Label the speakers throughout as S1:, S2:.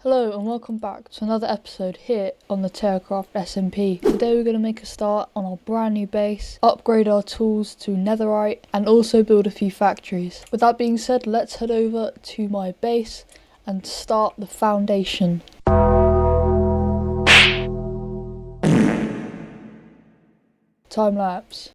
S1: Hello and welcome back to another episode here on the Terracraft SMP. Today we're going to make a start on our brand new base, upgrade our tools to netherite and also build a few factories. With that being said, let's head over to my base and start the foundation. Time lapse.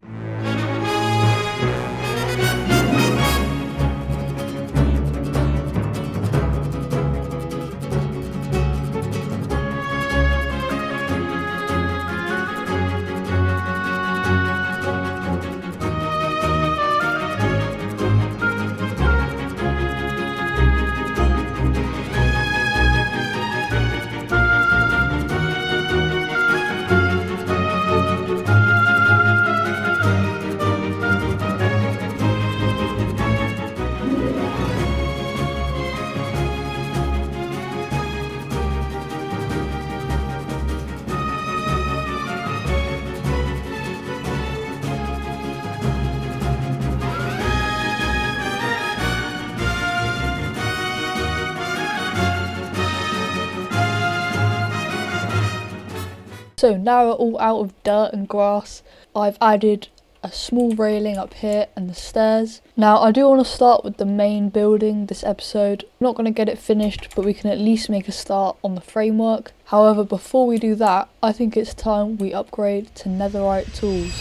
S1: So now we're all out of dirt and grass. I've added a small railing up here and the stairs. Now I do want to start with the main building this episode. I'm not going to get it finished, but we can at least make a start on the framework. However, before we do that, I think it's time we upgrade to netherite tools.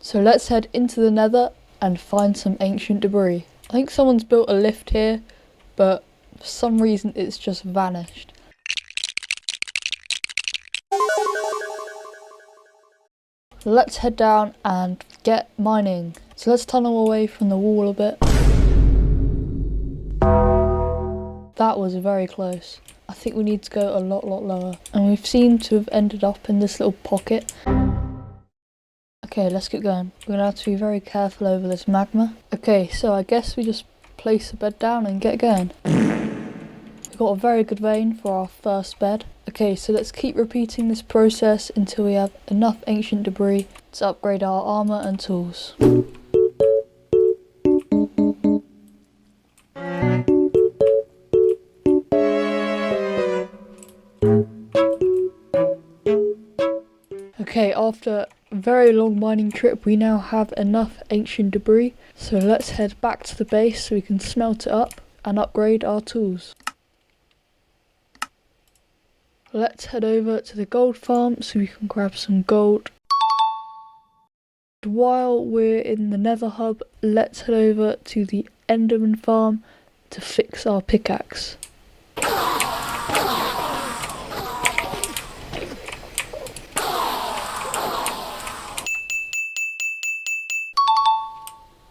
S1: So let's head into the nether and find some ancient debris. I think someone's built a lift here, but for some reason it's just vanished. Let's head down and get mining. So let's tunnel away from the wall a bit. That was very close. I think we need to go a lot lower. And we've seemed to have ended up in this little pocket. Okay, let's get going. We're gonna have to be very careful over this magma. Okay, so I guess we just place the bed down and get going. We've got a very good vein for our first bed. Okay, so let's keep repeating this process until we have enough ancient debris to upgrade our armor and tools. Okay, after a very long mining trip, we now have enough ancient debris. So let's head back to the base so we can smelt it up and upgrade our tools. Let's head over to the gold farm so we can grab some gold. While we're in the nether hub, let's head over to the enderman farm to fix our pickaxe.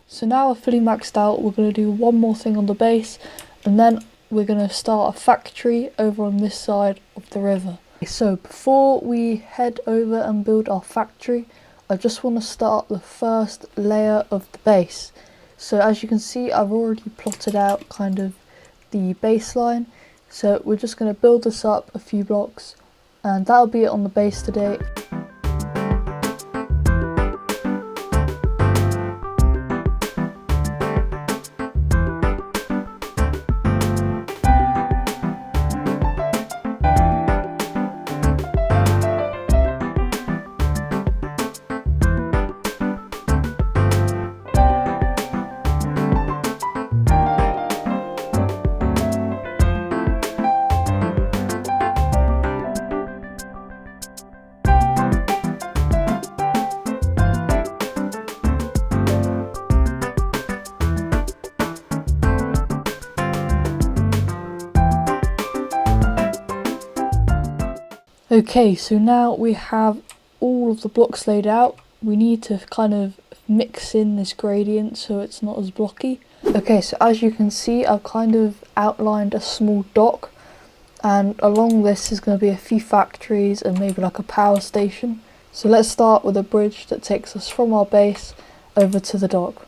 S1: So now we're fully maxed out, we're going to do one more thing on the base and then we're going to start a factory over on this side of the river. So before we head over and build our factory, I just want to start the first layer of the base. So as you can see, I've already plotted out kind of the baseline. So we're just going to build this up a few blocks and that'll be it on the base today. Okay, so now we have all of the blocks laid out. We need to kind of mix in this gradient so it's not as blocky. Okay, so as you can see, I've kind of outlined a small dock, and along this is going to be a few factories and maybe like a power station. So let's start with a bridge that takes us from our base over to the dock.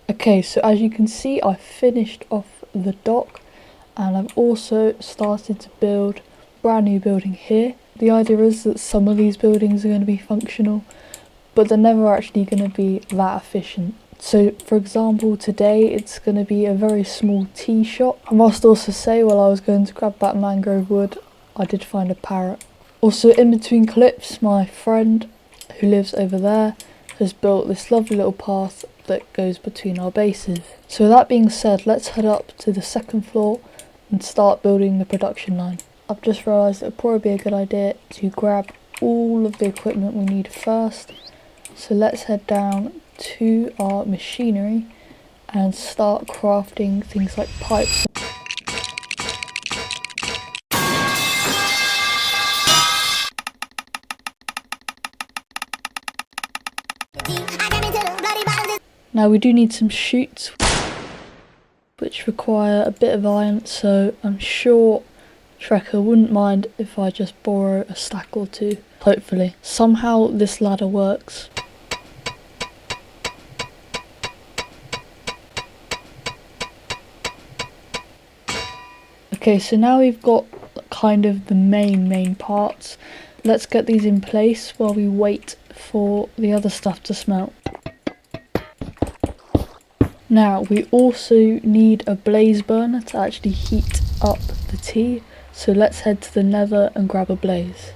S1: Okay, so as you can see, I finished off the dock and I've also started to build a brand new building here. The idea is that some of these buildings are going to be functional, but they're never actually going to be that efficient. So for example, today it's going to be a very small tea shop. I must also say, while I was going to grab that mangrove wood, I did find a parrot. Also, in between clips, my friend who lives over there has built this lovely little path that goes between our bases. So with that being said, let's head up to the second floor and start building the production line. I've just realised it would probably be a good idea to grab all of the equipment we need first. So let's head down to our machinery and start crafting things like pipes. Now we do need some chutes, which require a bit of iron, so I'm sure Trekker wouldn't mind if I just borrow a stack or two. Hopefully. Somehow this ladder works. Okay, so now we've got kind of the main parts. Let's get these in place while we wait for the other stuff to smelt. Now we also need a blaze burner to actually heat up the tea, so let's head to the nether and grab a blaze.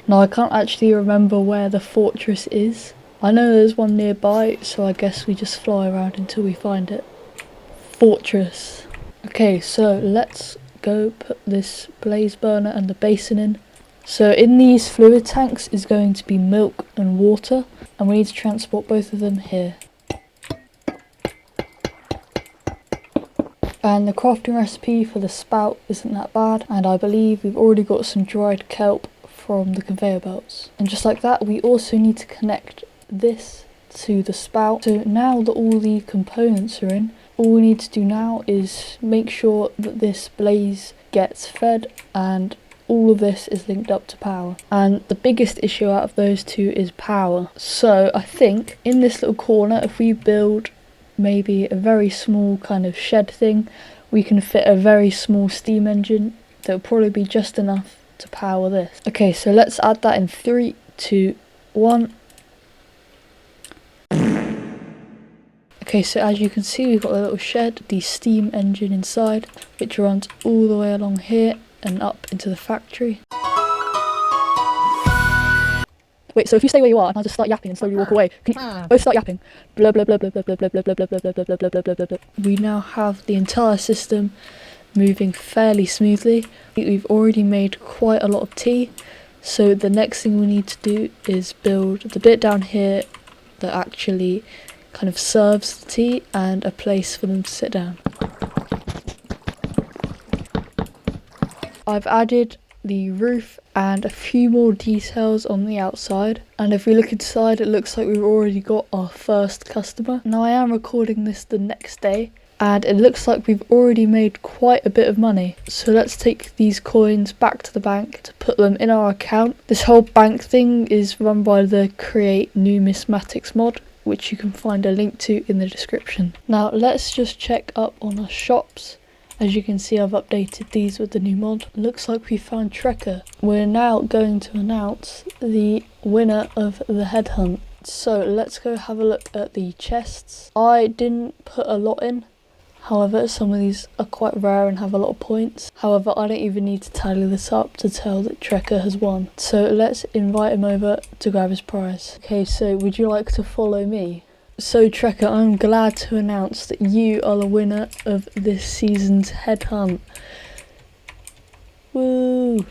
S1: Now I can't actually remember where the fortress is. I know there's one nearby, so I guess we just fly around until we find it. Fortress. Okay, so let's go put this blaze burner and the basin in. So in these fluid tanks is going to be milk and water, and we need to transport both of them here. And the crafting recipe for the spout isn't that bad, and I believe we've already got some dried kelp from the conveyor belts. And just like that, we also need to connect this to the spout. So now that all the components are in, all we need to do now is make sure that this blaze gets fed and all of this is linked up to power. And the biggest issue out of those two is power. So I think in this little corner, if we build maybe a very small kind of shed thing, we can fit a very small steam engine that will probably be just enough to power this. Okay, so let's add that in 3, 2, 1. Okay, so as you can see, we've got a little shed, the steam engine inside, which runs all the way along here and up into the factory. Wait, so if you stay where you are and I just start yapping and slowly walk away, can you both start yapping? Blah blah blah blah blah blah blah blah blah blah blah blah blah blah blah blah blah. We now have the entire system moving fairly smoothly. We've already made quite a lot of tea, so the next thing we need to do is build the bit down here that actually kind of serves the tea and a place for them to sit down. I've added the roof and a few more details on the outside, and if we look inside, it looks like we've already got our first customer. Now I am recording this the next day and it looks like we've already made quite a bit of money, so let's take these coins back to the bank to put them in our account. This whole bank thing is run by the Create Numismatics mod, which you can find a link to in the description. Now let's just check up on our shops. As you can see, I've updated these with the new mod. Looks like we found Trekker. We're now going to announce the winner of the headhunt. So let's go have a look at the chests. I didn't put a lot in. However, some of these are quite rare and have a lot of points. However, I don't even need to tally this up to tell that Trekker has won. So let's invite him over to grab his prize. Okay, so would you like to follow me? So Trekker, I'm glad to announce that you are the winner of this season's headhunt. Woo!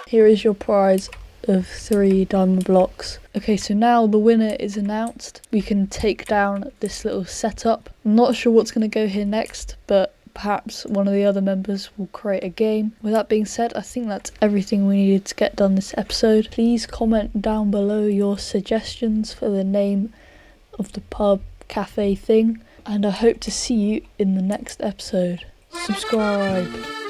S1: Here is your prize of 3 diamond blocks. Okay, so now the winner is announced. We can take down this little setup. I'm not sure what's going to go here next, but perhaps one of the other members will create a game. With that being said, I think that's everything we needed to get done this episode. Please comment down below your suggestions for the name of the pub cafe thing, and I hope to see you in the next episode. Subscribe.